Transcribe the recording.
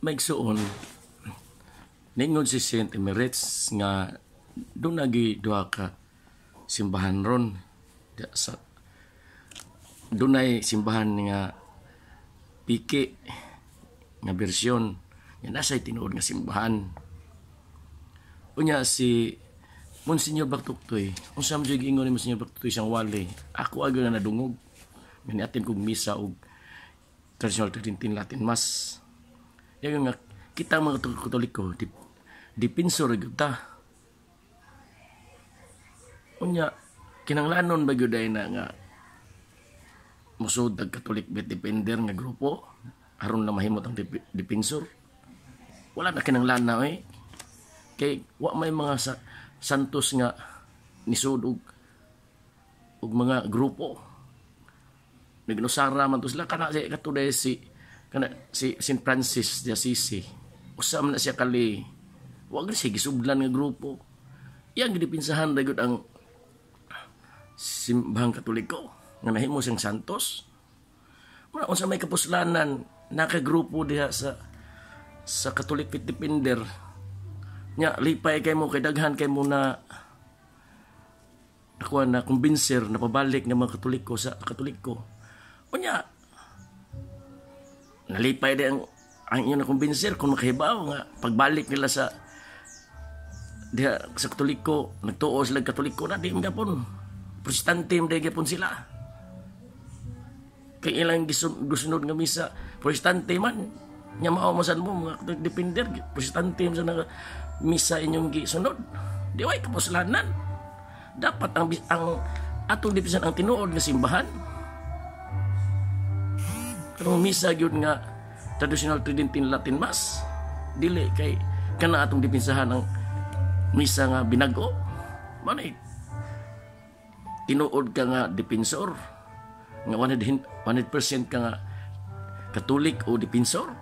Maigsuon ningon si Saint Emeritus nga doon lagi duha ka simbahan ron sa dunay simbahan nga piki nga bersyon nga nasa tinuod nga simbahan. Unya si Monsignor Bartuktoy, unsa man jud ingon ni Monsignor Bartuktoy siyang wali, ako aga na nadungog ganiatin kog misa og traditional Tridentine Latin Mass. Yung nga kita mga Katoliko dipinso ra gyud ta. Unya kinanglanon ba gyud na nga musud ang Catholic Bet Defender nga grupo aron na mahimot ang dipinsor. Wala na kinanglan na kay wa may mga santos nga nisud og mga grupo. Nagnosara man to sila kana si katuday si St. Francis de Assisi. Usam na siya kali. Wag na siya gisublan nga grupo. Yang gidipinsahan dagot ang simbahang Katoliko nga nahimo siyang santos. Muna unsa may kapuslanan nakagrupo diha sa Catholic Bet Defender. Nya lipay kay mo kay daghan kay mo na nakuha na kumbinser na pabalik ng mga Katoliko sa Katoliko. Unya nalipay din ang inyo na kumbinser kung makahibaw nga pagbalik nila sa Katoliko, nagtuo sila Katoliko na di gapon protestante di gapon sila kay ilang gisunod nga misa protestante man nya mao masan mo mga defender protestante sa nga misa inyong gisunod di way kapuslanan dapat ang atong dipisan ang tinuod nga simbahan. Karong misa gyud nga traditional Tridentine Latin Mass dili kay kana atong dipinsahan ang misa nga binago manay tinuod ka nga depinsor nga 100% ka nga Katolik o depinsor